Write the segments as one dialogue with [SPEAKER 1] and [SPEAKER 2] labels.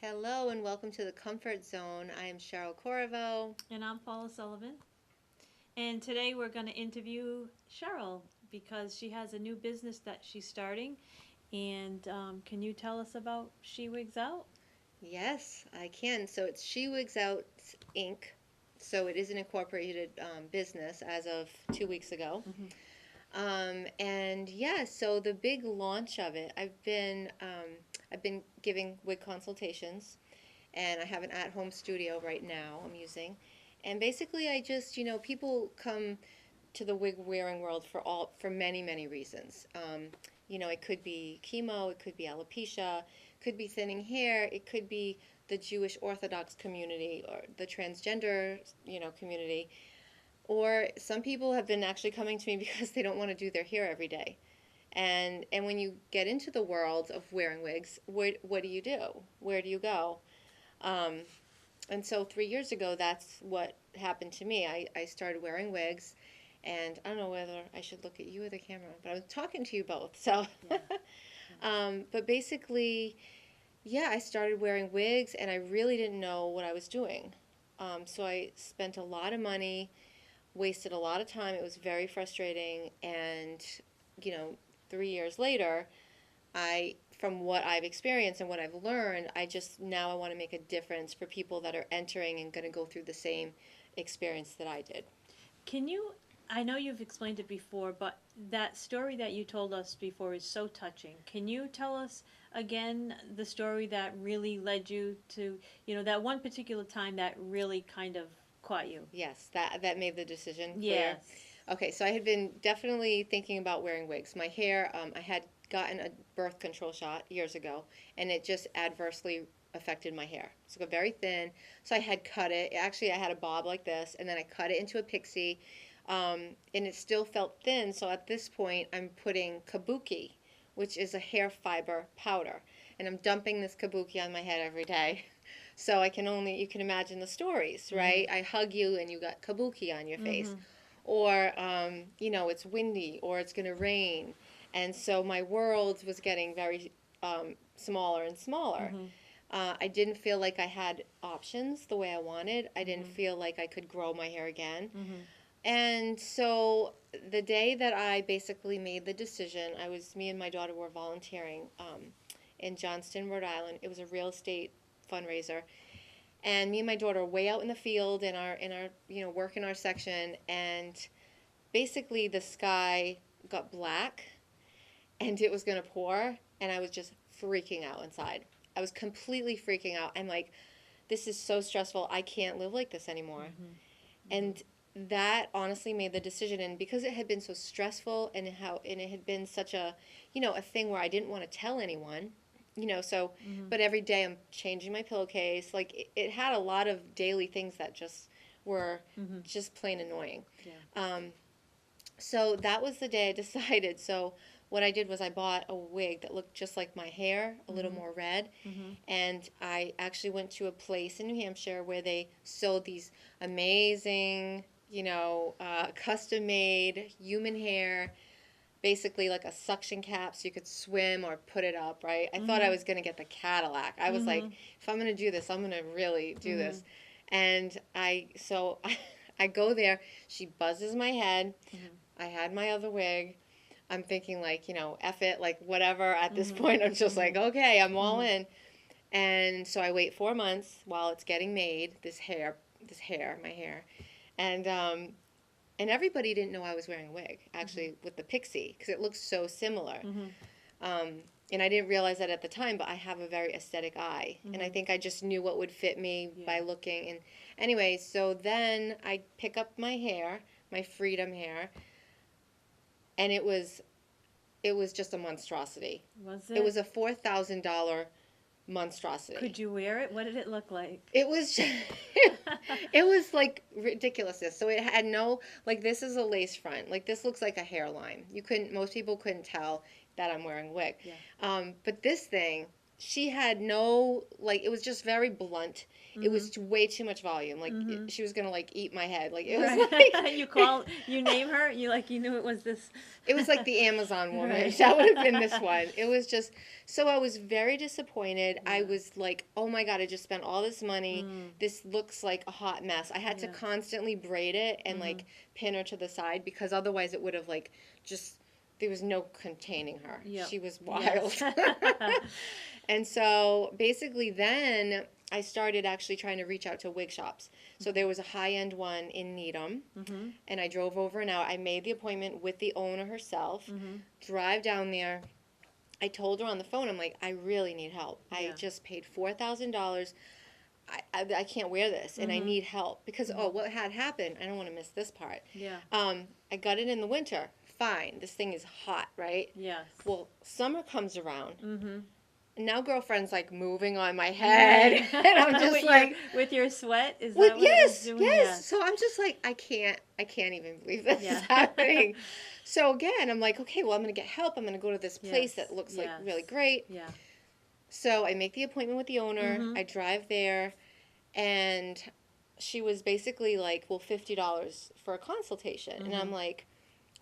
[SPEAKER 1] Hello and welcome to the Comfort Zone. I am Sheryl Corriveau.
[SPEAKER 2] And I'm Paula Sullivan. And today we're going to interview Sheryl because she has a new business that she's starting. And can you tell us about She Wigs Out?
[SPEAKER 1] Yes, I can. So it's She Wigs Out Inc. So it is an incorporated business as of 2 weeks ago.
[SPEAKER 2] Mm-hmm.
[SPEAKER 1] And yeah, so the big launch of it, I've been giving wig consultations, and I have an at-home studio right now I'm using. And basically, I just people come to the wig wearing world for many many reasons. It could be chemo, it could be alopecia, could be thinning hair, it could be the Jewish Orthodox community or the transgender community, or some people have been actually coming to me because they don't want to do their hair every day. And when you get into the world of wearing wigs, what do you do? Where do you go? Um, and so 3 years ago, that's what happened to me. I started wearing wigs, and I don't know whether I should look at you or the camera, but I was talking to you both. So,
[SPEAKER 2] Yeah.
[SPEAKER 1] but basically, yeah, I started wearing wigs, and I really didn't know what I was doing. So I spent a lot of money, wasted a lot of time. It was very frustrating, and you know, 3 years later, from what I've experienced and what I've learned, I want to make a difference for people that are entering and going to go through the same experience that I did.
[SPEAKER 2] Can you? I know you've explained it before, but that story that you told us before is so touching. Can you tell us again the story that really led you to, that one particular time that really kind of caught you?
[SPEAKER 1] Yes, that made the decision clear.
[SPEAKER 2] Yes.
[SPEAKER 1] Okay, so I had been definitely thinking about wearing wigs. My hair, I had gotten a birth control shot years ago, and it just adversely affected my hair. So it got very thin. So I had cut it. Actually, I had a bob like this, and then I cut it into a pixie, and it still felt thin. So at this point, I'm putting kabuki, which is a hair fiber powder, and I'm dumping this kabuki on my head every day. So you can imagine the stories, right?
[SPEAKER 2] Mm-hmm.
[SPEAKER 1] I hug you, and you got kabuki on your face,
[SPEAKER 2] Mm-hmm.
[SPEAKER 1] or it's windy, or it's going to rain, and so my world was getting very smaller and smaller.
[SPEAKER 2] Mm-hmm.
[SPEAKER 1] I didn't feel like I had options the way I wanted. I didn't
[SPEAKER 2] Mm-hmm.
[SPEAKER 1] feel like I could grow my hair again.
[SPEAKER 2] Mm-hmm.
[SPEAKER 1] And so the day that I basically made the decision, me and my daughter were volunteering in Johnston, Rhode Island. It was a real estate fundraiser, and me and my daughter were way out in the field in our work in our section, and basically the sky got black and it was going to pour, and I was just freaking out inside. I was completely freaking out. I'm like, this is so stressful. I can't live like this anymore.
[SPEAKER 2] Mm-hmm.
[SPEAKER 1] And that honestly made the decision, and because it had been so stressful, and it had been such a thing where I didn't want to tell anyone, so
[SPEAKER 2] Mm-hmm.
[SPEAKER 1] but every day I'm changing my pillowcase. Like it had a lot of daily things that just were
[SPEAKER 2] Mm-hmm.
[SPEAKER 1] just plain annoying.
[SPEAKER 2] Yeah.
[SPEAKER 1] Um, so that was the day I decided. So what I did was I bought a wig that looked just like my hair, a little
[SPEAKER 2] Mm-hmm.
[SPEAKER 1] more red,
[SPEAKER 2] Mm-hmm.
[SPEAKER 1] and I actually went to a place in New Hampshire where they sold these amazing, custom-made human hair, basically like a suction cap so you could swim or put it up, right? I thought I
[SPEAKER 2] Mm-hmm.
[SPEAKER 1] was going to get the Cadillac. I was like,
[SPEAKER 2] Mm-hmm.
[SPEAKER 1] if I'm going to do this, I'm going to really do
[SPEAKER 2] Mm-hmm.
[SPEAKER 1] this. And I go there. She buzzes my head.
[SPEAKER 2] Mm-hmm.
[SPEAKER 1] I had my other wig. I'm thinking like, F it, like whatever. At this
[SPEAKER 2] Mm-hmm.
[SPEAKER 1] point, I'm just like,
[SPEAKER 2] Mm-hmm.
[SPEAKER 1] okay, I'm all
[SPEAKER 2] Mm-hmm.
[SPEAKER 1] in. And so I wait 4 months while it's getting made, my hair. And and everybody didn't know I was wearing a wig, actually, with the pixie, because it looks so similar.
[SPEAKER 2] Mm-hmm.
[SPEAKER 1] Um, and I didn't realize that at the time, but I have a very aesthetic eye. And I
[SPEAKER 2] Mm-hmm.
[SPEAKER 1] think I just knew what would fit me
[SPEAKER 2] Yeah.
[SPEAKER 1] by looking. And anyway, so then I pick up my hair, my freedom hair, and it was just a monstrosity.
[SPEAKER 2] Was
[SPEAKER 1] It
[SPEAKER 2] it?
[SPEAKER 1] was a $4,000 monstrosity.
[SPEAKER 2] Could you wear it? What did it look like?
[SPEAKER 1] It was just, it was like ridiculousness. So it had no, like, this is a lace front. Like, this looks like a hairline. Most people couldn't tell that I'm wearing a wig.
[SPEAKER 2] Yeah.
[SPEAKER 1] But this thing, she had no, like, it was just very blunt. It was way too much volume. Like, she was gonna, like, eat my head. Like, it was
[SPEAKER 2] Right.
[SPEAKER 1] like,
[SPEAKER 2] You name her. You knew it was this.
[SPEAKER 1] it was like the Amazon woman.
[SPEAKER 2] Right.
[SPEAKER 1] That would have been this one. It was just, so I was very disappointed. I
[SPEAKER 2] Yeah.
[SPEAKER 1] was like, oh my God, I just spent all this money.
[SPEAKER 2] Mm.
[SPEAKER 1] This looks like a hot mess. I had to
[SPEAKER 2] Yeah.
[SPEAKER 1] constantly braid it and like pin her to the side because otherwise it would have like just, there was no containing her.
[SPEAKER 2] Yep.
[SPEAKER 1] She was wild.
[SPEAKER 2] Yes.
[SPEAKER 1] And so basically then I started actually trying to reach out to wig shops. So there was a high-end one in Needham, and I drove over and out. I made the appointment with the owner herself, drive down there. I told her on the phone, I'm like, I really need help.
[SPEAKER 2] Yeah.
[SPEAKER 1] I just paid $4,000. I can't wear this, and I need help. Because, oh, what had happened, I don't want to miss this part.
[SPEAKER 2] Yeah.
[SPEAKER 1] I got it in the winter. Fine. This thing is hot, right?
[SPEAKER 2] Yes.
[SPEAKER 1] Well, summer comes around.
[SPEAKER 2] Mm-hmm.
[SPEAKER 1] Now girlfriend's like moving on my head, and I'm just
[SPEAKER 2] with
[SPEAKER 1] like,
[SPEAKER 2] with your sweat, is
[SPEAKER 1] with,
[SPEAKER 2] that what it was doing?
[SPEAKER 1] yes. So I'm just like, I can't even believe this is happening. So again, I'm like, okay, well, I'm gonna get help. I'm gonna go to this place that looks like really great.
[SPEAKER 2] Yeah.
[SPEAKER 1] So I make the appointment with the owner. I drive there, and she was basically like, well, $50 for a consultation, and I'm like,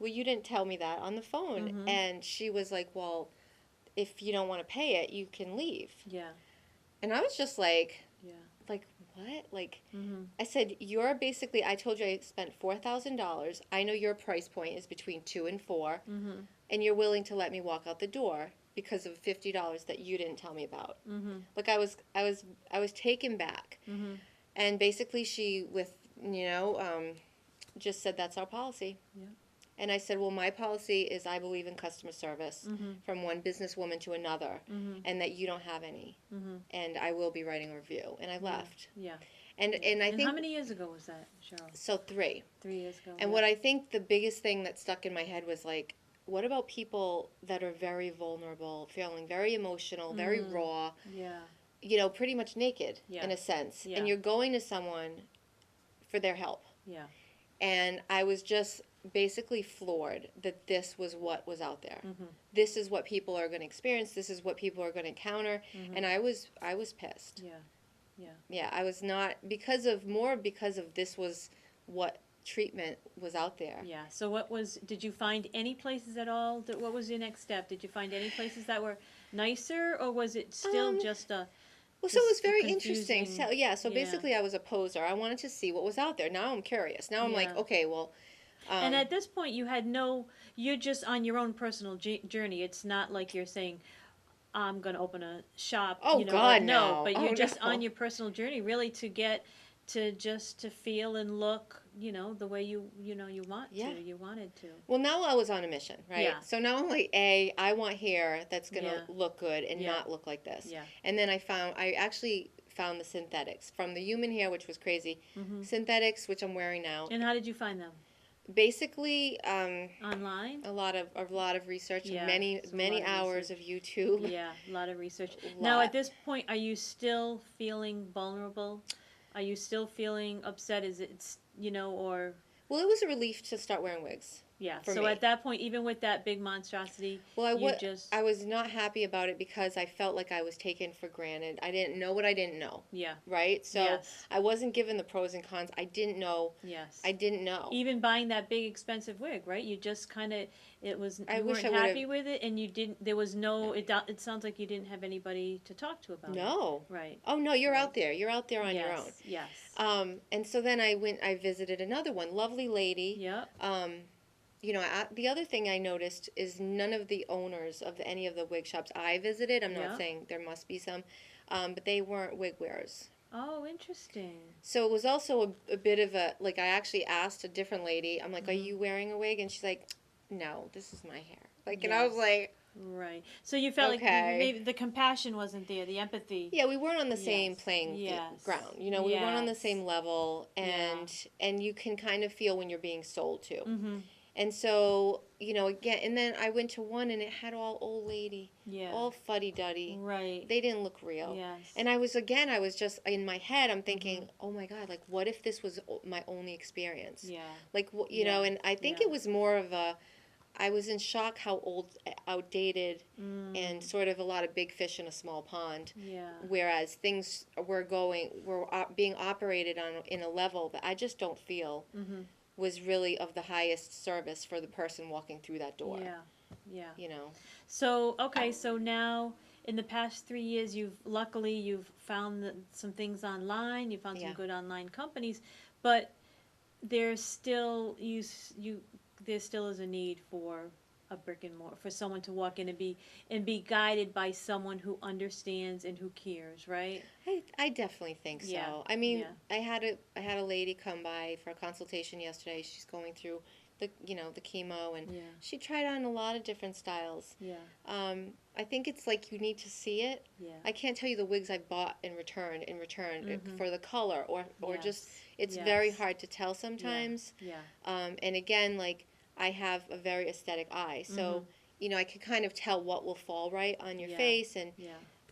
[SPEAKER 1] well, you didn't tell me that on the phone, and she was like, well, if you don't want to pay it, you can leave.
[SPEAKER 2] Yeah.
[SPEAKER 1] And I was just like,
[SPEAKER 2] Yeah.
[SPEAKER 1] like, what? Like, I said, you're basically, I told you I spent $4,000. I know your price point is between 2 and 4, and you're willing to let me walk out the door because of $50 that you didn't tell me about. Like, I was taken back. And basically she, with, just said, that's our policy.
[SPEAKER 2] Yeah.
[SPEAKER 1] And I said, well, my policy is I believe in customer service from one businesswoman to another, and that you don't have any. And I will be writing a review. And I left.
[SPEAKER 2] Yeah.
[SPEAKER 1] And I think,
[SPEAKER 2] how many years ago was that, Sheryl?
[SPEAKER 1] so 3.
[SPEAKER 2] 3 years ago.
[SPEAKER 1] And what I think the biggest thing that stuck in my head was like, what about people that are very vulnerable, feeling very emotional, very raw,
[SPEAKER 2] Yeah.
[SPEAKER 1] pretty much naked in a sense.
[SPEAKER 2] Yeah.
[SPEAKER 1] And you're going to someone for their help.
[SPEAKER 2] Yeah.
[SPEAKER 1] And I was just basically floored that this was what was out there. This is what people are going to experience. This is what people are going to encounter. And I was pissed.
[SPEAKER 2] Yeah. Yeah.
[SPEAKER 1] Yeah, I was not, because of this was what treatment was out there.
[SPEAKER 2] Yeah. So did you find any places at all? What was your next step? Did you find any places that were nicer, or was it still just a...
[SPEAKER 1] Well, so it was
[SPEAKER 2] just a
[SPEAKER 1] very interesting.
[SPEAKER 2] confusing-
[SPEAKER 1] So basically I was a poser. I wanted to see what was out there. Now I'm curious. Now I'm like,
[SPEAKER 2] Yeah.
[SPEAKER 1] okay, well.
[SPEAKER 2] And at this point, you're just on your own personal journey. It's not like you're saying, I'm going to open a shop.
[SPEAKER 1] Oh, God,
[SPEAKER 2] no.
[SPEAKER 1] no.
[SPEAKER 2] But you're
[SPEAKER 1] Oh,
[SPEAKER 2] just
[SPEAKER 1] no.
[SPEAKER 2] on your personal journey, really, to feel and look, the way you want
[SPEAKER 1] Yeah.
[SPEAKER 2] to. You wanted to.
[SPEAKER 1] Well, now I was on a mission, right?
[SPEAKER 2] Yeah.
[SPEAKER 1] So now I'm like, I want hair that's going to
[SPEAKER 2] Yeah.
[SPEAKER 1] look good and
[SPEAKER 2] Yeah.
[SPEAKER 1] not look like this.
[SPEAKER 2] Yeah.
[SPEAKER 1] And then I actually found the synthetics from the human hair, which was crazy. Synthetics, which I'm wearing now.
[SPEAKER 2] And how did you find them?
[SPEAKER 1] Basically,
[SPEAKER 2] Online?
[SPEAKER 1] a lot of research,
[SPEAKER 2] Yeah,
[SPEAKER 1] many
[SPEAKER 2] it's a
[SPEAKER 1] many
[SPEAKER 2] lot of
[SPEAKER 1] hours of YouTube.
[SPEAKER 2] Yeah, a lot of research.
[SPEAKER 1] A
[SPEAKER 2] Now,
[SPEAKER 1] lot.
[SPEAKER 2] at this point, are you still feeling vulnerable? Are you still feeling upset? Is it, or...
[SPEAKER 1] Well, it was a relief to start wearing wigs.
[SPEAKER 2] Yeah,
[SPEAKER 1] For
[SPEAKER 2] so
[SPEAKER 1] me.
[SPEAKER 2] at that point, even with that big monstrosity,
[SPEAKER 1] Well,
[SPEAKER 2] I
[SPEAKER 1] I was not happy about it because I felt like I was taken for granted. I didn't know what I didn't know,
[SPEAKER 2] yeah,
[SPEAKER 1] right? So
[SPEAKER 2] yes,
[SPEAKER 1] I wasn't given the pros and cons. I didn't know.
[SPEAKER 2] yes.
[SPEAKER 1] I didn't know.
[SPEAKER 2] Even buying that big expensive wig, right? You just kind of, you
[SPEAKER 1] wish
[SPEAKER 2] weren't
[SPEAKER 1] I would've-
[SPEAKER 2] happy with it, and you didn't, there was no, it sounds like you didn't have anybody to talk to about it.
[SPEAKER 1] No.
[SPEAKER 2] Right.
[SPEAKER 1] Oh no, you're
[SPEAKER 2] Right.
[SPEAKER 1] out there. You're out there on your own.
[SPEAKER 2] Yes.
[SPEAKER 1] And so then I visited another one, lovely lady.
[SPEAKER 2] Yep.
[SPEAKER 1] The other thing I noticed is none of the owners of any of the wig shops I visited, I'm
[SPEAKER 2] Yeah.
[SPEAKER 1] not saying there must be some, but they weren't wig wearers.
[SPEAKER 2] Oh, interesting.
[SPEAKER 1] So it was also a bit of a, like, I actually asked a different lady, I'm like, are you wearing a wig? And she's like, no, this is my hair. Like, and I was
[SPEAKER 2] Yes.
[SPEAKER 1] like,
[SPEAKER 2] Right. So you felt like
[SPEAKER 1] Okay.
[SPEAKER 2] maybe the compassion wasn't there, the empathy.
[SPEAKER 1] yeah, we weren't on the same
[SPEAKER 2] Yes.
[SPEAKER 1] playing
[SPEAKER 2] Yes.
[SPEAKER 1] ground. We weren't on the
[SPEAKER 2] Yes.
[SPEAKER 1] same level, and you can kind of feel when you're being sold to.
[SPEAKER 2] Mm-hmm.
[SPEAKER 1] And so, again, and then I went to one and it had all old lady,
[SPEAKER 2] Yeah.
[SPEAKER 1] all fuddy-duddy.
[SPEAKER 2] Right.
[SPEAKER 1] They didn't look real.
[SPEAKER 2] Yes.
[SPEAKER 1] And I was just, in my head, I'm thinking, oh my God, like, what if this was my only experience?
[SPEAKER 2] Yeah.
[SPEAKER 1] Like,
[SPEAKER 2] Yeah.
[SPEAKER 1] and I think
[SPEAKER 2] Yeah.
[SPEAKER 1] it was more of I was in shock how old, outdated, and
[SPEAKER 2] Mm.
[SPEAKER 1] sort of a lot of big fish in a small pond.
[SPEAKER 2] Yeah.
[SPEAKER 1] Whereas things were being operated on in a level that I just don't feel
[SPEAKER 2] Mhm.
[SPEAKER 1] was really of the highest service for the person walking through that door.
[SPEAKER 2] Yeah. Yeah.
[SPEAKER 1] You know.
[SPEAKER 2] So, okay, so now in the past 3 years, you've found some things online. You found some
[SPEAKER 1] Yeah.
[SPEAKER 2] good online companies, but there's still you there still is a need for a brick and mortar, for someone to walk in and be guided by someone who understands and who cares, right?
[SPEAKER 1] I definitely think
[SPEAKER 2] Yeah.
[SPEAKER 1] so. I mean,
[SPEAKER 2] Yeah.
[SPEAKER 1] I had a lady come by for a consultation yesterday. She's going through the chemo, and
[SPEAKER 2] Yeah.
[SPEAKER 1] she tried on a lot of different styles.
[SPEAKER 2] Yeah.
[SPEAKER 1] I think it's like you need to see it.
[SPEAKER 2] Yeah.
[SPEAKER 1] I can't tell you the wigs I bought and returned
[SPEAKER 2] Mhm.
[SPEAKER 1] for the color, or just
[SPEAKER 2] Yes.
[SPEAKER 1] it's very
[SPEAKER 2] Yes.
[SPEAKER 1] hard to tell
[SPEAKER 2] Yeah.
[SPEAKER 1] sometimes.
[SPEAKER 2] Yeah.
[SPEAKER 1] And again, like I have a very aesthetic eye,
[SPEAKER 2] Mhm.
[SPEAKER 1] so I can kind of tell what will fall right on your
[SPEAKER 2] Yeah.
[SPEAKER 1] face,
[SPEAKER 2] Yeah.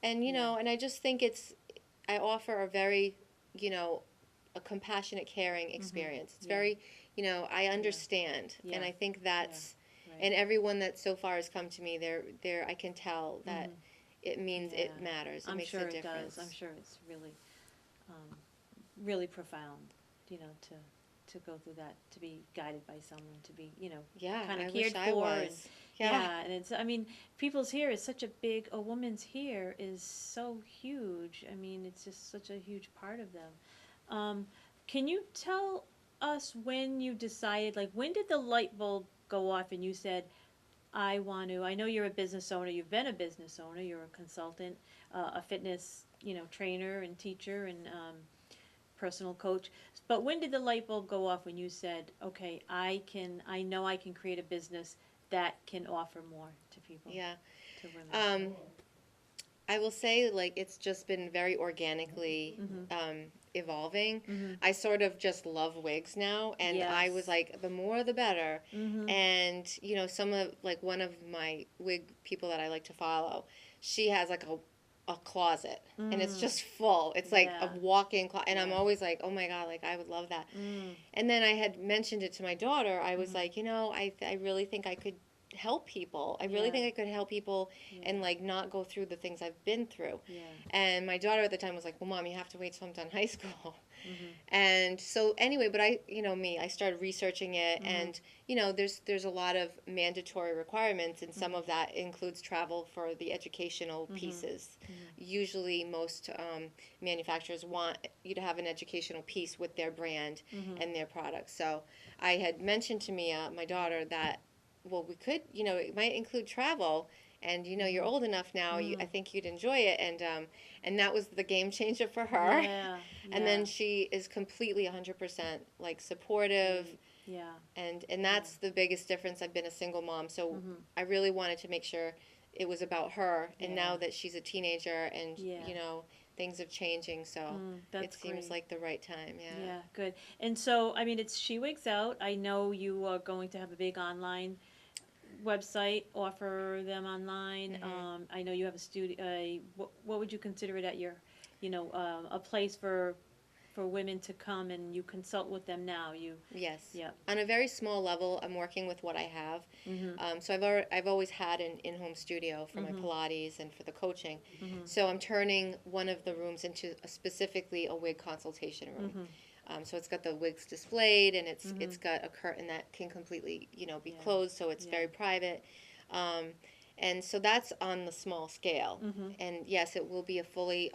[SPEAKER 1] and
[SPEAKER 2] Yeah.
[SPEAKER 1] and I just think I offer a very, you know, a compassionate, caring
[SPEAKER 2] Mhm.
[SPEAKER 1] experience. It's
[SPEAKER 2] Yeah.
[SPEAKER 1] very, I
[SPEAKER 2] Yeah.
[SPEAKER 1] understand, and
[SPEAKER 2] Yeah.
[SPEAKER 1] I think
[SPEAKER 2] Yeah.
[SPEAKER 1] that's,
[SPEAKER 2] Right.
[SPEAKER 1] and everyone that so far has come to me, I can tell that
[SPEAKER 2] Mhm.
[SPEAKER 1] it means
[SPEAKER 2] Yeah.
[SPEAKER 1] it matters. It
[SPEAKER 2] I'm
[SPEAKER 1] makes
[SPEAKER 2] sure
[SPEAKER 1] a
[SPEAKER 2] it does. I'm
[SPEAKER 1] difference.
[SPEAKER 2] sure it's um, really profound, to go through that, to be guided by someone, to be,
[SPEAKER 1] Yeah,
[SPEAKER 2] kind of
[SPEAKER 1] I wish
[SPEAKER 2] cared
[SPEAKER 1] I
[SPEAKER 2] for, and
[SPEAKER 1] was. Yeah.
[SPEAKER 2] yeah, and I mean, people's hair is such a woman's hair is so huge. I mean, it's just such a huge part of them. Um, can you tell us when you decided, like, when did the light bulb go off and you said, I know you're a business owner, you've been a business owner, you're a consultant, a fitness, trainer and teacher and personal coach. But when did the light bulb go off when you said, okay, I know I can create a business that can offer more to people,
[SPEAKER 1] Yeah.
[SPEAKER 2] to women?
[SPEAKER 1] Um, I will say, like, it's just been very organically
[SPEAKER 2] Mhm.
[SPEAKER 1] evolving.
[SPEAKER 2] Mhm.
[SPEAKER 1] I sort of just love wigs now, and I was
[SPEAKER 2] Yes.
[SPEAKER 1] like, the more the better.
[SPEAKER 2] Mhm.
[SPEAKER 1] And, some of, like, one of my wig people that I like to follow, she has, like, a closet, and it's
[SPEAKER 2] Mm.
[SPEAKER 1] just full. It's like a
[SPEAKER 2] Yeah.
[SPEAKER 1] walk-in closet, and I'm
[SPEAKER 2] Yeah.
[SPEAKER 1] always like, oh my God, like, I would love that.
[SPEAKER 2] Mm.
[SPEAKER 1] And then I had mentioned it to my daughter. I was
[SPEAKER 2] Mhm.
[SPEAKER 1] like, I really think I could help people. I really
[SPEAKER 2] Yeah.
[SPEAKER 1] think I could help people
[SPEAKER 2] Yeah.
[SPEAKER 1] and like not go through the things I've been through.
[SPEAKER 2] Yeah.
[SPEAKER 1] And my daughter at the time was like, "Well, Mom, you have to wait till I'm done high school."
[SPEAKER 2] Mhm.
[SPEAKER 1] And so anyway, but I started researching it,
[SPEAKER 2] Mhm.
[SPEAKER 1] and there's a lot of mandatory requirements, and some
[SPEAKER 2] Mhm.
[SPEAKER 1] of that includes travel for the educational
[SPEAKER 2] Mhm.
[SPEAKER 1] pieces.
[SPEAKER 2] Mhm.
[SPEAKER 1] Usually, most manufacturers want you to have an educational piece with their brand
[SPEAKER 2] Mhm.
[SPEAKER 1] and their products. So I had mentioned to Mia, my daughter, that well, we could, it might include travel. And you're
[SPEAKER 2] Mhm.
[SPEAKER 1] old enough now. I
[SPEAKER 2] Mm.
[SPEAKER 1] think you'd enjoy it, and that was the game changer for her.
[SPEAKER 2] Yeah.
[SPEAKER 1] And
[SPEAKER 2] Yeah.
[SPEAKER 1] then she is completely 100% like supportive,
[SPEAKER 2] Great. Yeah.
[SPEAKER 1] and
[SPEAKER 2] Yeah.
[SPEAKER 1] that's the biggest difference. I've been a single mom, so
[SPEAKER 2] Mhm.
[SPEAKER 1] I really wanted to make sure it was about her. And
[SPEAKER 2] Yeah.
[SPEAKER 1] now that she's a teenager, and
[SPEAKER 2] Yeah.
[SPEAKER 1] things are changing, so it
[SPEAKER 2] That's
[SPEAKER 1] seems
[SPEAKER 2] great.
[SPEAKER 1] like the right time. Yeah.
[SPEAKER 2] Yeah, good. And so, I mean, it's She Wigs Out. I know you are going to have a big online website, offer them online.
[SPEAKER 1] Hmm.
[SPEAKER 2] I know you have a studio. What would you consider it at your, a place for women to come and you consult with them now?
[SPEAKER 1] Yes.
[SPEAKER 2] Yeah.
[SPEAKER 1] On a very small level, I'm working with what I have.
[SPEAKER 2] Mhm.
[SPEAKER 1] So I've always had an in-home studio for my
[SPEAKER 2] Mhm.
[SPEAKER 1] Pilates and for the coaching.
[SPEAKER 2] Mhm.
[SPEAKER 1] So I'm turning one of the rooms into specifically a wig consultation room.
[SPEAKER 2] Mhm.
[SPEAKER 1] So it's got the wigs displayed, and it's
[SPEAKER 2] Mhm.
[SPEAKER 1] got a curtain that can completely be
[SPEAKER 2] Yeah.
[SPEAKER 1] closed, so it's
[SPEAKER 2] Yeah.
[SPEAKER 1] very private. Um, and so that's on the small scale.
[SPEAKER 2] Mhm.
[SPEAKER 1] And yes, it will be a fully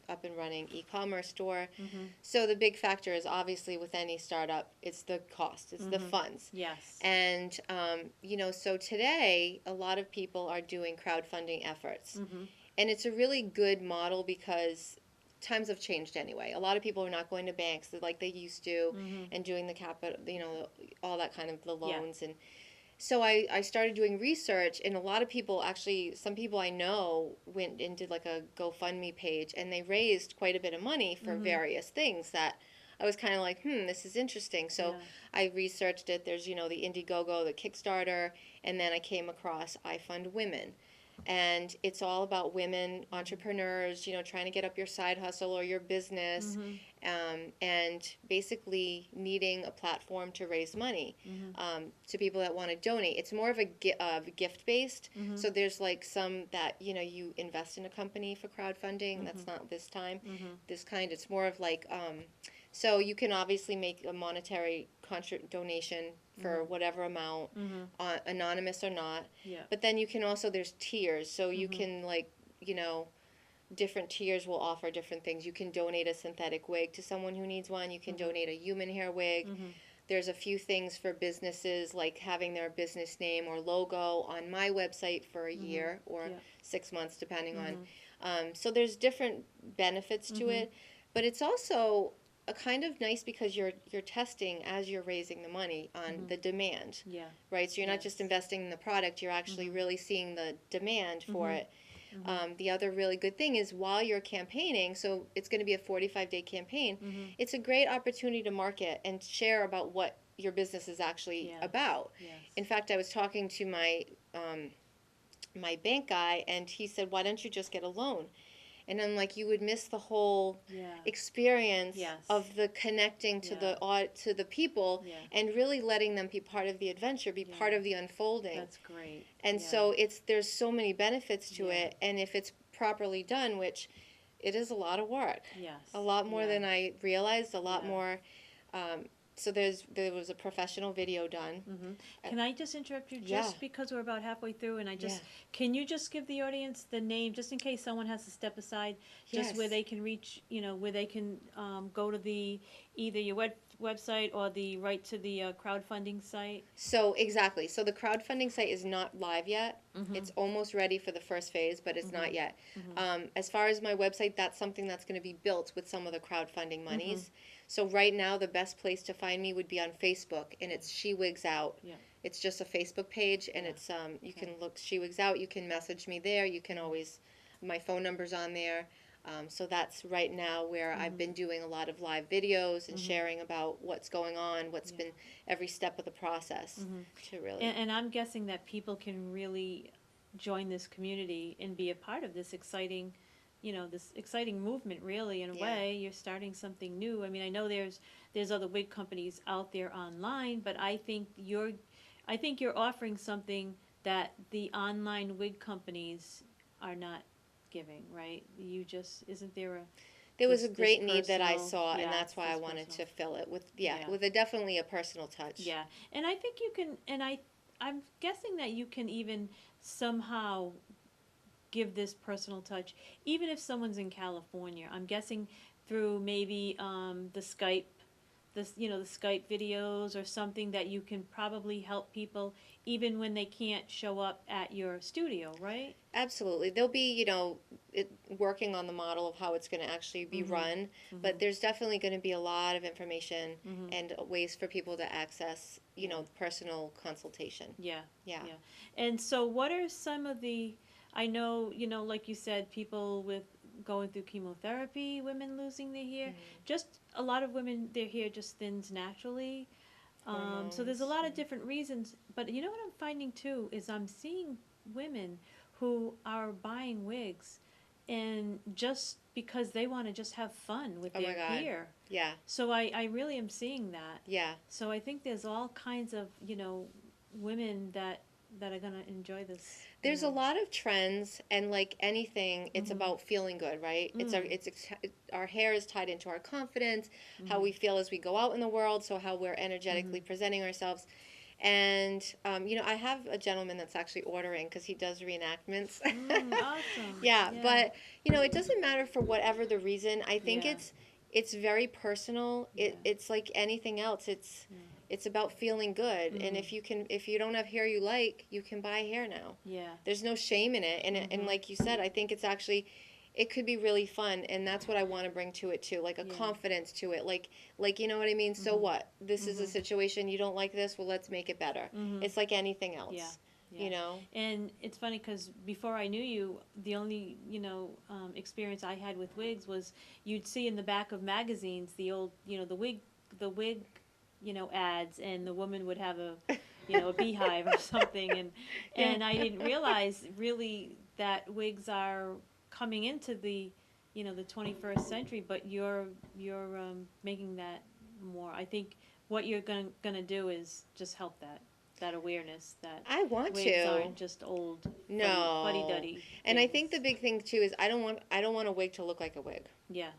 [SPEAKER 1] up and running e-commerce store.
[SPEAKER 2] Mhm.
[SPEAKER 1] So the big factor is obviously with any startup, it's the cost, it's the
[SPEAKER 2] Mhm.
[SPEAKER 1] funds.
[SPEAKER 2] Yes.
[SPEAKER 1] And, so today, a lot of people are doing crowdfunding efforts.
[SPEAKER 2] Mhm.
[SPEAKER 1] And it's a really good model because times have changed anyway. A lot of people are not going to banks like they used to
[SPEAKER 2] Mhm.
[SPEAKER 1] and doing the capital, all that kind of the
[SPEAKER 2] Yeah.
[SPEAKER 1] loans. And so I started doing research, and a lot of people actually, some people I know went and did like a GoFundMe page, and they raised quite a bit of money for
[SPEAKER 2] Mhm.
[SPEAKER 1] various things that I was kind of like, this is interesting. So
[SPEAKER 2] Yeah.
[SPEAKER 1] I researched it. There's, the Indiegogo, the Kickstarter, and then I came across I Fund Women. and it's all about women entrepreneurs, trying to get up your side hustle or your business,
[SPEAKER 2] Mhm.
[SPEAKER 1] and basically needing a platform to raise money,
[SPEAKER 2] Mhm.
[SPEAKER 1] to people that want to donate. It's more of a gift based.
[SPEAKER 2] Mhm.
[SPEAKER 1] So there's like some that you invest in a company for crowdfunding. That's
[SPEAKER 2] Mhm.
[SPEAKER 1] not this time.
[SPEAKER 2] Mhm.
[SPEAKER 1] This kind, it's more of like, so you can obviously make a monetary donation for
[SPEAKER 2] Mhm.
[SPEAKER 1] whatever amount,
[SPEAKER 2] Mhm.
[SPEAKER 1] anonymous or not.
[SPEAKER 2] Yeah.
[SPEAKER 1] But then you can also, there's tiers, so you
[SPEAKER 2] Mhm.
[SPEAKER 1] can like, different tiers will offer different things. You can donate a synthetic wig to someone who needs one. You can
[SPEAKER 2] Mhm.
[SPEAKER 1] donate a human hair wig.
[SPEAKER 2] Mhm.
[SPEAKER 1] There's a few things for businesses, like having their business name or logo on my website for a
[SPEAKER 2] Mhm.
[SPEAKER 1] year or
[SPEAKER 2] Yeah.
[SPEAKER 1] 6 months, depending on.
[SPEAKER 2] Mhm.
[SPEAKER 1] So there's different benefits to
[SPEAKER 2] Mhm.
[SPEAKER 1] it, but it's also a kind of nice because you're testing as you're raising the money on
[SPEAKER 2] Mhm.
[SPEAKER 1] the demand,
[SPEAKER 2] Yeah.
[SPEAKER 1] right? So you're not just
[SPEAKER 2] Yes.
[SPEAKER 1] investing in the product; you're actually
[SPEAKER 2] Mhm.
[SPEAKER 1] really seeing the demand for
[SPEAKER 2] Mhm.
[SPEAKER 1] it.
[SPEAKER 2] Mhm.
[SPEAKER 1] The other really good thing is while you're campaigning, so it's going to be a 45-day campaign,
[SPEAKER 2] Mhm.
[SPEAKER 1] it's a great opportunity to market and share about what your business is actually
[SPEAKER 2] Yes.
[SPEAKER 1] about. In
[SPEAKER 2] Yes.
[SPEAKER 1] fact, I was talking to um, my bank guy, and he said, "Why don't you just get a loan?" And I'm like, you would miss the whole
[SPEAKER 2] Yeah.
[SPEAKER 1] experience
[SPEAKER 2] Yes.
[SPEAKER 1] of the connecting to
[SPEAKER 2] Yeah.
[SPEAKER 1] the people,
[SPEAKER 2] Yeah.
[SPEAKER 1] and really letting them be part of the adventure, be
[SPEAKER 2] Yeah.
[SPEAKER 1] part of the unfolding.
[SPEAKER 2] That's great.
[SPEAKER 1] And
[SPEAKER 2] Yeah.
[SPEAKER 1] so there's so many benefits to
[SPEAKER 2] Yeah.
[SPEAKER 1] it, and if it's properly done, which it is a lot of work, a
[SPEAKER 2] Yes.
[SPEAKER 1] lot more
[SPEAKER 2] Yeah.
[SPEAKER 1] than I realized, a lot
[SPEAKER 2] Yeah.
[SPEAKER 1] more. So there was a professional video done.
[SPEAKER 2] Mm-hmm.
[SPEAKER 1] Uh,
[SPEAKER 2] Can I just interrupt you
[SPEAKER 1] yeah,
[SPEAKER 2] just because we're about halfway through and
[SPEAKER 1] yeah,
[SPEAKER 2] can you just give the audience the name just in case someone has to step aside, just where
[SPEAKER 1] yes.
[SPEAKER 2] they can reach, where they can go to either your website or right to the crowdfunding site?
[SPEAKER 1] So exactly. So the crowdfunding site is not live yet.
[SPEAKER 2] Mm-hmm.
[SPEAKER 1] It's almost ready for the first phase, but it's
[SPEAKER 2] Mm-hmm.
[SPEAKER 1] not yet.
[SPEAKER 2] Mm-hmm.
[SPEAKER 1] As far as my website, that's something that's going to be built with some of the crowdfunding
[SPEAKER 2] Mm-hmm.
[SPEAKER 1] monies. So right now, the best place to find me would be on Facebook, and
[SPEAKER 2] Okay.
[SPEAKER 1] it's She Wigs Out.
[SPEAKER 2] Yeah.
[SPEAKER 1] It's just a Facebook page, and
[SPEAKER 2] Yeah.
[SPEAKER 1] it's you
[SPEAKER 2] Okay.
[SPEAKER 1] can look She Wigs Out. You can message me there. You can
[SPEAKER 2] Mm-hmm.
[SPEAKER 1] always, my phone number's on there. So that's right now where I've
[SPEAKER 2] Mm-hmm.
[SPEAKER 1] been doing a lot of live videos and
[SPEAKER 2] Mm-hmm.
[SPEAKER 1] sharing about what's going on, what's
[SPEAKER 2] Yeah.
[SPEAKER 1] been every step of the process
[SPEAKER 2] Mm-hmm.
[SPEAKER 1] to really.
[SPEAKER 2] And I'm guessing that people can really join this community and be a part of this exciting, this exciting movement. Really, in a
[SPEAKER 1] Yeah.
[SPEAKER 2] way, you're starting something new. I mean, I know there's other wig companies out there online, but I think you're offering something that the online wig companies are not giving. Right? You just isn't there a
[SPEAKER 1] There was a
[SPEAKER 2] this
[SPEAKER 1] great need that I
[SPEAKER 2] personal,
[SPEAKER 1] saw, and
[SPEAKER 2] yeah,
[SPEAKER 1] that's why I
[SPEAKER 2] this
[SPEAKER 1] wanted
[SPEAKER 2] personal,
[SPEAKER 1] to fill it with,
[SPEAKER 2] yeah.
[SPEAKER 1] with a definitely a personal touch.
[SPEAKER 2] Yeah, and I think you can, and I'm guessing that you can even somehow give this personal touch, even if someone's in California. I'm guessing through maybe the Skype, the Skype videos or something that you can probably help people even when they can't show up at your studio, right?
[SPEAKER 1] Absolutely. They'll be, working on the model of how it's going to actually be
[SPEAKER 2] Mhm.
[SPEAKER 1] run, but
[SPEAKER 2] Mhm.
[SPEAKER 1] there's definitely going to be a lot of information
[SPEAKER 2] Mhm.
[SPEAKER 1] and ways for people to access,
[SPEAKER 2] Yeah.
[SPEAKER 1] personal consultation.
[SPEAKER 2] Yeah.
[SPEAKER 1] Yeah.
[SPEAKER 2] Yeah. And so what are some of I know, like you said, people with going through chemotherapy, women losing their hair,
[SPEAKER 1] Mm.
[SPEAKER 2] just a lot of women, their hair just thins naturally. So there's a
[SPEAKER 1] Hormones.
[SPEAKER 2] lot
[SPEAKER 1] Yeah.
[SPEAKER 2] of different reasons. But you know what I'm finding too is I'm seeing women who are buying wigs and just because they want to just have fun with
[SPEAKER 1] Oh my
[SPEAKER 2] their
[SPEAKER 1] God.
[SPEAKER 2] hair.
[SPEAKER 1] Yeah.
[SPEAKER 2] So I really am seeing that.
[SPEAKER 1] Yeah.
[SPEAKER 2] So I think there's all kinds of, women that are gonna enjoy this,
[SPEAKER 1] There's a lot of trends, and like anything, it's
[SPEAKER 2] Mhm.
[SPEAKER 1] about feeling good, right?
[SPEAKER 2] Mm.
[SPEAKER 1] Our hair is tied into our confidence, how
[SPEAKER 2] Mhm.
[SPEAKER 1] we feel as we go out in the world, so how we're energetically
[SPEAKER 2] Mhm.
[SPEAKER 1] presenting ourselves. And I have a gentleman that's actually ordering because he does reenactments.
[SPEAKER 2] Awesome.
[SPEAKER 1] Yeah,
[SPEAKER 2] Yeah.
[SPEAKER 1] but it doesn't matter for whatever the reason. I think
[SPEAKER 2] Yeah.
[SPEAKER 1] it's very personal.
[SPEAKER 2] Yeah.
[SPEAKER 1] It's like anything else. It's
[SPEAKER 2] Yeah.
[SPEAKER 1] it's about feeling good. And
[SPEAKER 2] Mm.
[SPEAKER 1] if you don't have hair you like, you can buy hair now.
[SPEAKER 2] Yeah.
[SPEAKER 1] There's no shame in it. And
[SPEAKER 2] Mhm.
[SPEAKER 1] like you said, I think it's actually it could be really fun, and that's what I want to bring to it too, like a
[SPEAKER 2] Yeah.
[SPEAKER 1] confidence to it. Like you know what I mean? So
[SPEAKER 2] Mhm.
[SPEAKER 1] what? This is a
[SPEAKER 2] Mhm.
[SPEAKER 1] situation you don't like this, well let's make it better.
[SPEAKER 2] Mhm.
[SPEAKER 1] It's like anything
[SPEAKER 2] Yeah.
[SPEAKER 1] else,
[SPEAKER 2] Yeah.
[SPEAKER 1] you know?
[SPEAKER 2] And it's funny because before I knew you, the only experience I had with wigs was you'd see in the back of magazines the old the wig ads, and the woman would have a beehive or something, and
[SPEAKER 1] Yeah.
[SPEAKER 2] I didn't realize really that wigs are coming into the, the 21st century, but you're making that more. I think what you're gonna do is just help that awareness that
[SPEAKER 1] I want
[SPEAKER 2] wigs
[SPEAKER 1] to.
[SPEAKER 2] aren't just old fuddy
[SPEAKER 1] No.
[SPEAKER 2] duddy
[SPEAKER 1] And I think the
[SPEAKER 2] things.
[SPEAKER 1] big thing too is I don't want a wig to look like a wig.
[SPEAKER 2] Yeah.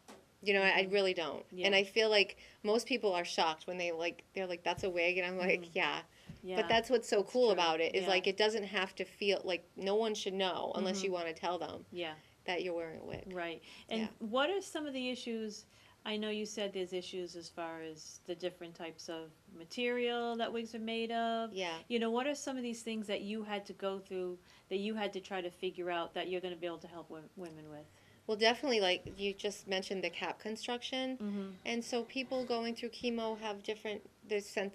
[SPEAKER 1] You know, I
[SPEAKER 2] Mhm.
[SPEAKER 1] really don't.
[SPEAKER 2] Yeah.
[SPEAKER 1] And I feel like most people are shocked when they're like that's a wig, and I'm like,
[SPEAKER 2] Mhm.
[SPEAKER 1] yeah. But
[SPEAKER 2] Yeah.
[SPEAKER 1] that's what's so
[SPEAKER 2] That's
[SPEAKER 1] cool
[SPEAKER 2] true.
[SPEAKER 1] about it is
[SPEAKER 2] Yeah.
[SPEAKER 1] like it doesn't have to feel like no one should know unless you
[SPEAKER 2] Mhm.
[SPEAKER 1] want to tell them
[SPEAKER 2] Yeah.
[SPEAKER 1] that you're wearing a wig.
[SPEAKER 2] Right.
[SPEAKER 1] Yeah.
[SPEAKER 2] And what are some of the issues? I know you said there's issues as far as the different types of material that wigs are made of.
[SPEAKER 1] Yeah.
[SPEAKER 2] What are some of these things that you had to go through, that you had to try to figure out, that you're going to be able to help women with?
[SPEAKER 1] Well, definitely, like you just mentioned, the cap construction.
[SPEAKER 2] Mhm.
[SPEAKER 1] And so people going through chemo have different,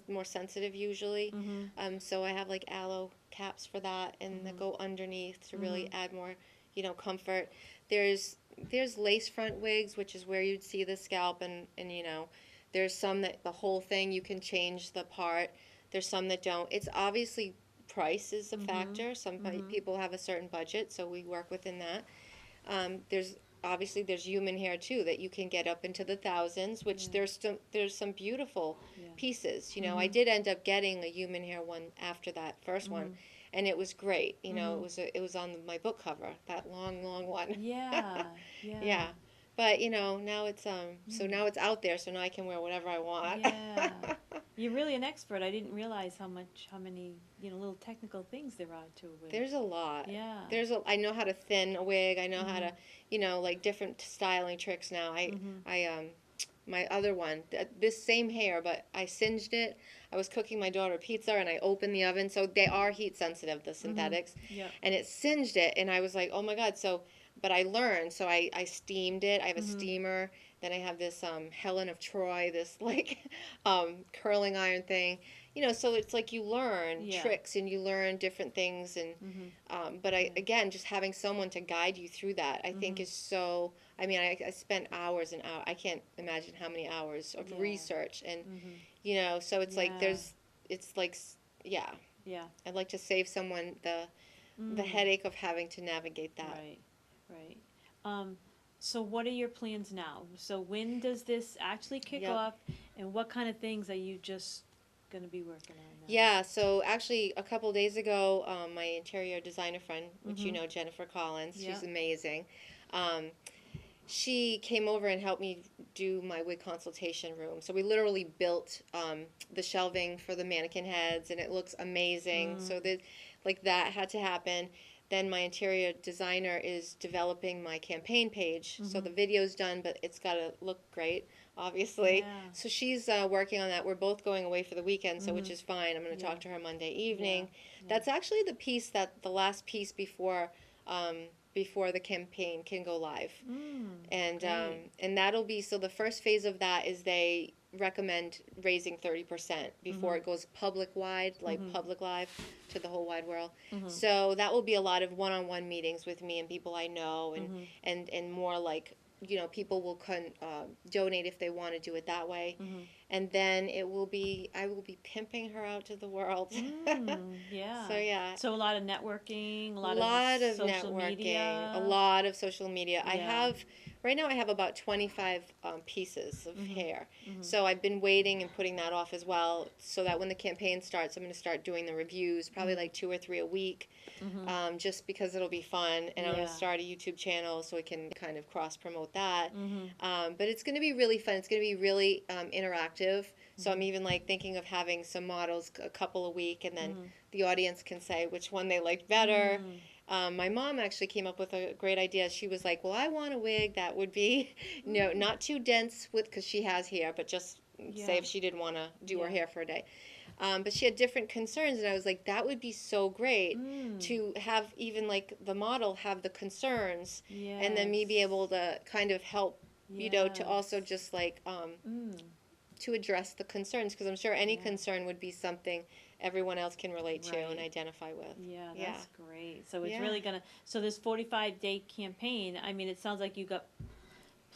[SPEAKER 1] more sensitive usually.
[SPEAKER 2] Mhm.
[SPEAKER 1] So I have like aloe caps for that and that
[SPEAKER 2] Mhm.
[SPEAKER 1] go underneath to really
[SPEAKER 2] Mhm.
[SPEAKER 1] add more, comfort. There's there's lace front wigs, which is where you'd see the scalp, and there's some that the whole thing you can change the part. There's some that don't. It's obviously price is a
[SPEAKER 2] Mhm.
[SPEAKER 1] factor. Some
[SPEAKER 2] Mhm.
[SPEAKER 1] people have a certain budget, so we work within that. There's obviously there's human hair too that you can get up into the thousands, which
[SPEAKER 2] Yeah.
[SPEAKER 1] there's some beautiful
[SPEAKER 2] Yeah.
[SPEAKER 1] pieces. I
[SPEAKER 2] Mhm.
[SPEAKER 1] did end up getting a human hair one after that first one,
[SPEAKER 2] Mhm.
[SPEAKER 1] and it was great. It
[SPEAKER 2] Mhm.
[SPEAKER 1] was it was on my book cover, that long one.
[SPEAKER 2] Yeah. Yeah.
[SPEAKER 1] Yeah, but now it's so
[SPEAKER 2] Mm.
[SPEAKER 1] now it's out there, so now I can wear whatever I want.
[SPEAKER 2] Yeah. You're really an expert. I didn't realize how many, little technical things there are to a wig.
[SPEAKER 1] There's a lot.
[SPEAKER 2] Yeah.
[SPEAKER 1] I know how to thin a wig. I know how to,
[SPEAKER 2] Mhm.
[SPEAKER 1] like different styling tricks now.
[SPEAKER 2] Mhm.
[SPEAKER 1] My other one, this same hair, but I singed it. I was cooking my daughter pizza and I opened the oven. So they are heat sensitive, the
[SPEAKER 2] Mhm.
[SPEAKER 1] synthetics.
[SPEAKER 2] Yep.
[SPEAKER 1] And it singed it. And I was like, oh my God. But I learned. So I steamed it. I have a
[SPEAKER 2] Mhm.
[SPEAKER 1] steamer. Then I have this Helen of Troy, this like curling iron thing. So it's like you learn
[SPEAKER 2] Yeah.
[SPEAKER 1] tricks and you learn different things. And
[SPEAKER 2] Mhm.
[SPEAKER 1] but
[SPEAKER 2] Yeah.
[SPEAKER 1] again, just having someone to guide you through that, I think
[SPEAKER 2] Mhm.
[SPEAKER 1] is so. I mean, I spent hours and hours. I can't imagine how many hours of
[SPEAKER 2] Yeah.
[SPEAKER 1] research, and
[SPEAKER 2] Mhm.
[SPEAKER 1] so it's like
[SPEAKER 2] Yeah.
[SPEAKER 1] it's like, yeah.
[SPEAKER 2] Yeah.
[SPEAKER 1] I'd like to save someone the
[SPEAKER 2] Mm.
[SPEAKER 1] headache of having to navigate that.
[SPEAKER 2] Right. Right. Um, so what are your plans now? So when does this actually kick
[SPEAKER 1] Yep.
[SPEAKER 2] off, and what kind of things are you just gonna be working on now?
[SPEAKER 1] Yeah, so actually, a couple days ago, my interior designer friend, which
[SPEAKER 2] Mhm.
[SPEAKER 1] Jennifer Collins,
[SPEAKER 2] Yeah.
[SPEAKER 1] she's amazing. Um, she came over and helped me do my wig consultation room. So we literally built the shelving for the mannequin heads, and it looks amazing. So
[SPEAKER 2] Mm.
[SPEAKER 1] that, like that had to happen. Then my interior designer is developing my campaign page. So the
[SPEAKER 2] Mhm.
[SPEAKER 1] video's done, but it's got to look great, obviously.
[SPEAKER 2] Yeah.
[SPEAKER 1] So she's working on that. We're both going away for the weekend, so which
[SPEAKER 2] Mhm.
[SPEAKER 1] is fine. I'm going to
[SPEAKER 2] Yeah.
[SPEAKER 1] talk to her Monday
[SPEAKER 2] Yeah.
[SPEAKER 1] evening.
[SPEAKER 2] Yeah.
[SPEAKER 1] That's actually the last piece before the campaign can go live.
[SPEAKER 2] Mm.
[SPEAKER 1] and um,
[SPEAKER 2] Great.
[SPEAKER 1] and that'll be so the first phase of that is they recommend raising 30% before
[SPEAKER 2] Mhm.
[SPEAKER 1] it goes public wide, like
[SPEAKER 2] Mhm.
[SPEAKER 1] public live to the whole wide world.
[SPEAKER 2] Mhm.
[SPEAKER 1] So that will be a lot of one-on-one meetings with me and people I know, and
[SPEAKER 2] Mhm.
[SPEAKER 1] and more like people will donate if they want to do it that way,
[SPEAKER 2] Mhm.
[SPEAKER 1] and then I will be pimping her out to the world.
[SPEAKER 2] Mm.
[SPEAKER 1] So
[SPEAKER 2] Yeah.
[SPEAKER 1] yeah,
[SPEAKER 2] So a lot of networking, a lot of
[SPEAKER 1] lot of
[SPEAKER 2] social
[SPEAKER 1] networking, a
[SPEAKER 2] media.
[SPEAKER 1] lot of social media.
[SPEAKER 2] Yeah.
[SPEAKER 1] Right now I have about 25 pieces of
[SPEAKER 2] Mhm.
[SPEAKER 1] hair.
[SPEAKER 2] Mhm.
[SPEAKER 1] So I've been waiting and putting that off as well, so that when the campaign starts, I'm going to start doing the reviews, probably
[SPEAKER 2] Mhm.
[SPEAKER 1] like 2 or 3 a week,
[SPEAKER 2] Mhm.
[SPEAKER 1] just because it'll be fun. And I'm going to
[SPEAKER 2] Yeah.
[SPEAKER 1] start a YouTube channel so we can kind of cross promote that.
[SPEAKER 2] Mhm.
[SPEAKER 1] But it's going to be really fun. It's going to be really interactive. So I'm
[SPEAKER 2] Mhm.
[SPEAKER 1] even like thinking of having some models a couple a week, and then
[SPEAKER 2] Mhm.
[SPEAKER 1] the audience can say which one they liked better.
[SPEAKER 2] Mm.
[SPEAKER 1] My mom actually came up with a great idea. She was like, "Well, I want a wig that would be,
[SPEAKER 2] Mm.
[SPEAKER 1] not too dense with, because she has hair, but just say
[SPEAKER 2] Yeah.
[SPEAKER 1] if she didn't want to do her
[SPEAKER 2] Yeah.
[SPEAKER 1] hair for a day." But she had different concerns, and I was like, "That would be so great
[SPEAKER 2] Mm.
[SPEAKER 1] to have even like the model have the concerns, and then me be
[SPEAKER 2] Yes.
[SPEAKER 1] able to kind of help, to also
[SPEAKER 2] Yes.
[SPEAKER 1] just like
[SPEAKER 2] Mm.
[SPEAKER 1] to address the concerns, because I'm sure any
[SPEAKER 2] Yeah.
[SPEAKER 1] concern would be something everyone else can relate to and
[SPEAKER 2] Right.
[SPEAKER 1] identify with."
[SPEAKER 2] Yeah,
[SPEAKER 1] Yeah,
[SPEAKER 2] that's great. So it's
[SPEAKER 1] yeah.
[SPEAKER 2] really gonna. So this 45-day campaign. I mean, it sounds like you got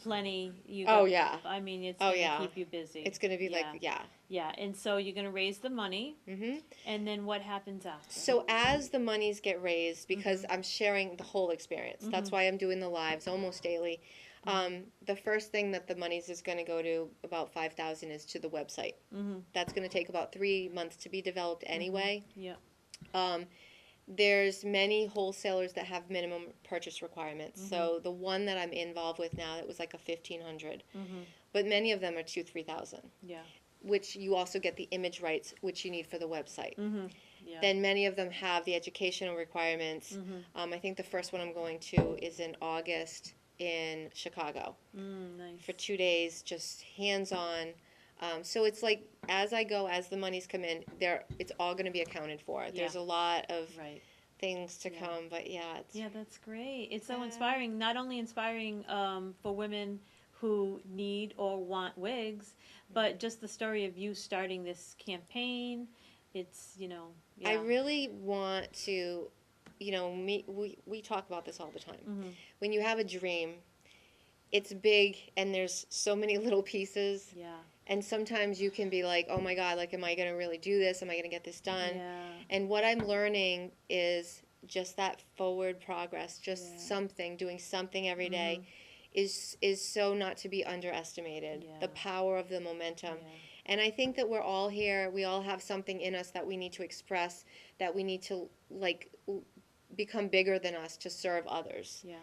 [SPEAKER 2] plenty. You
[SPEAKER 1] Oh,
[SPEAKER 2] got,
[SPEAKER 1] yeah.
[SPEAKER 2] I mean, it's
[SPEAKER 1] Oh,
[SPEAKER 2] going to
[SPEAKER 1] yeah.
[SPEAKER 2] keep you busy.
[SPEAKER 1] It's going to be like,
[SPEAKER 2] Yeah.
[SPEAKER 1] yeah.
[SPEAKER 2] Yeah. And so you're going to raise the money,
[SPEAKER 1] Hmm.
[SPEAKER 2] and then what happens after?
[SPEAKER 1] So as the monies get raised, because
[SPEAKER 2] Mhm.
[SPEAKER 1] I'm sharing the whole experience, that's
[SPEAKER 2] Mhm.
[SPEAKER 1] why I'm doing the lives almost daily.
[SPEAKER 2] Mhm.
[SPEAKER 1] The first thing that the monies is going to go to, about 5,000, is to the website.
[SPEAKER 2] Mhm.
[SPEAKER 1] That's going to take about 3 months to be developed
[SPEAKER 2] Mhm.
[SPEAKER 1] anyway.
[SPEAKER 2] Yeah.
[SPEAKER 1] Um, there's many wholesalers that have minimum purchase requirements.
[SPEAKER 2] Mhm.
[SPEAKER 1] So the one that I'm involved with now, it was like a 1,500,
[SPEAKER 2] Mhm.
[SPEAKER 1] but many of them are 2-3,000,
[SPEAKER 2] Yeah.
[SPEAKER 1] which you also get the image rights, which you need for the website.
[SPEAKER 2] Mhm. Yeah.
[SPEAKER 1] Then many of them have the educational requirements.
[SPEAKER 2] Mhm.
[SPEAKER 1] I think the first one I'm going to is in August in Chicago for
[SPEAKER 2] Nice.
[SPEAKER 1] 2 days, just hands-on. So it's like as I go, as the monies come in, there it's all going to be accounted for.
[SPEAKER 2] Yeah.
[SPEAKER 1] There's a lot of
[SPEAKER 2] Right.
[SPEAKER 1] things to
[SPEAKER 2] Yeah.
[SPEAKER 1] come, but yeah, it's
[SPEAKER 2] Yeah, that's great. It's so
[SPEAKER 1] uh,
[SPEAKER 2] inspiring. Not only inspiring for women who need or want wigs, but just the story of you starting this campaign. It's,
[SPEAKER 1] I
[SPEAKER 2] yeah.
[SPEAKER 1] really want to, we talk about this all the time.
[SPEAKER 2] Mm-hmm.
[SPEAKER 1] When you have a dream, it's big and there's so many little pieces.
[SPEAKER 2] Yeah.
[SPEAKER 1] And sometimes you can be like, oh my God, like, am I going to really do this? Am I going to get this done?
[SPEAKER 2] Yeah.
[SPEAKER 1] And what I'm learning is just that forward progress, just
[SPEAKER 2] Yeah.
[SPEAKER 1] something, doing something every
[SPEAKER 2] Mm-hmm.
[SPEAKER 1] day is so not to be underestimated.
[SPEAKER 2] Yeah.
[SPEAKER 1] The power of the momentum.
[SPEAKER 2] Yeah.
[SPEAKER 1] And I think that we're all here, we all have something in us that we need to express, that we need to like become bigger than us to serve others.
[SPEAKER 2] Yeah.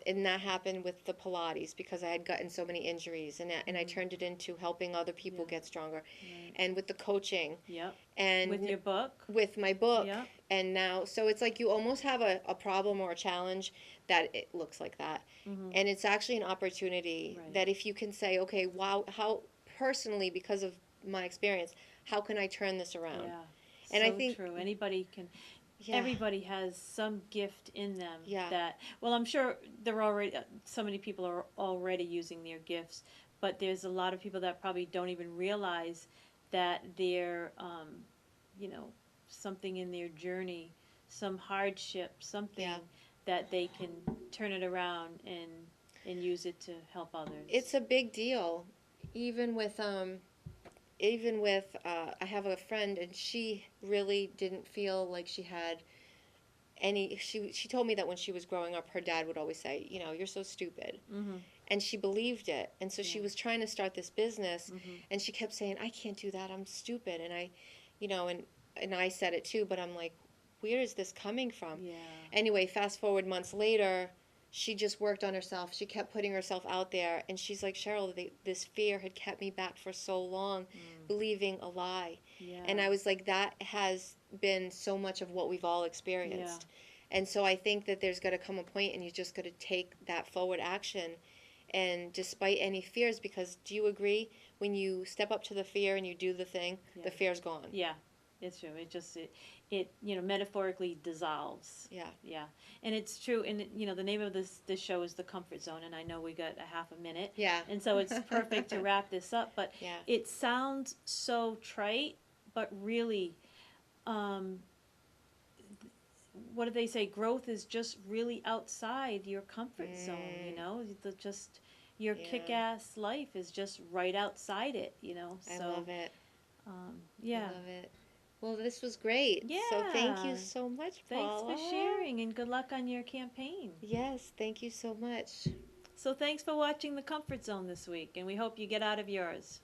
[SPEAKER 1] And that happened with the Pilates because I had gotten so many injuries, and I turned it into helping other people
[SPEAKER 2] Yeah.
[SPEAKER 1] get stronger.
[SPEAKER 2] Right.
[SPEAKER 1] And with the coaching,
[SPEAKER 2] Yep. With
[SPEAKER 1] and
[SPEAKER 2] your book.
[SPEAKER 1] with my book,
[SPEAKER 2] Yep.
[SPEAKER 1] and now, so it's like you almost have a problem or a challenge that it looks like that.
[SPEAKER 2] Mm-hmm.
[SPEAKER 1] And it's actually an opportunity
[SPEAKER 2] Right.
[SPEAKER 1] that if you can say, okay, wow, how personally, because of my experience, how can I turn this around?
[SPEAKER 2] Yeah.
[SPEAKER 1] And I
[SPEAKER 2] So
[SPEAKER 1] think,
[SPEAKER 2] true. Anybody can.
[SPEAKER 1] yeah,
[SPEAKER 2] Everybody has some gift in them
[SPEAKER 1] yeah,
[SPEAKER 2] that, well, I'm sure they're already, so many people are already using their gifts, but there's a lot of people that probably don't even realize that they're, you know, something in their journey, some hardship, something
[SPEAKER 1] yeah.
[SPEAKER 2] that they can turn it around and use it to help
[SPEAKER 1] It's
[SPEAKER 2] others.
[SPEAKER 1] a big deal. Even with I have a friend, and she really didn't feel like she had any. She told me that when she was growing up, her dad would always say, you're so stupid,
[SPEAKER 2] Mm-hmm.
[SPEAKER 1] and she believed it. And so
[SPEAKER 2] Yeah.
[SPEAKER 1] she was trying to start this business,
[SPEAKER 2] Mm-hmm.
[SPEAKER 1] and she kept saying, I can't do that, I'm stupid. And and I said it too, but I'm like, where is this coming from?
[SPEAKER 2] Yeah.
[SPEAKER 1] Anyway, fast forward months later, she just worked on herself. She kept putting herself out there, and she's like, Cheryl, this fear had kept me back for so long, believing a lie.
[SPEAKER 2] Yeah.
[SPEAKER 1] And I was like, that has been so much of what we've all
[SPEAKER 2] Yeah.
[SPEAKER 1] experienced. And so I think that there's got to come a point, and you just got to take that forward action. And despite any fears, because do you agree, when you step up to the fear and you do the thing,
[SPEAKER 2] Yeah.
[SPEAKER 1] the fear's gone?
[SPEAKER 2] Yeah, it's true. It metaphorically dissolves.
[SPEAKER 1] Yeah.
[SPEAKER 2] Yeah, and it's true. And the name of this show is The Comfort Zone, and I know we got a half a minute.
[SPEAKER 1] Yeah.
[SPEAKER 2] And so it's perfect to wrap this up. But
[SPEAKER 1] Yeah.
[SPEAKER 2] it sounds so trite, but really, um, what do they say? Growth is just really outside your comfort zone. Just your
[SPEAKER 1] Yeah.
[SPEAKER 2] kick-ass life is just right outside it.
[SPEAKER 1] I
[SPEAKER 2] So
[SPEAKER 1] love it.
[SPEAKER 2] yeah.
[SPEAKER 1] I love it. Well, this was great. So thank you
[SPEAKER 2] Yeah.
[SPEAKER 1] so much,
[SPEAKER 2] Thanks
[SPEAKER 1] Paula.
[SPEAKER 2] for sharing and good luck on your campaign.
[SPEAKER 1] Yes, thank you so much.
[SPEAKER 2] So thanks for watching The Comfort Zone this week, and we hope you get out of yours.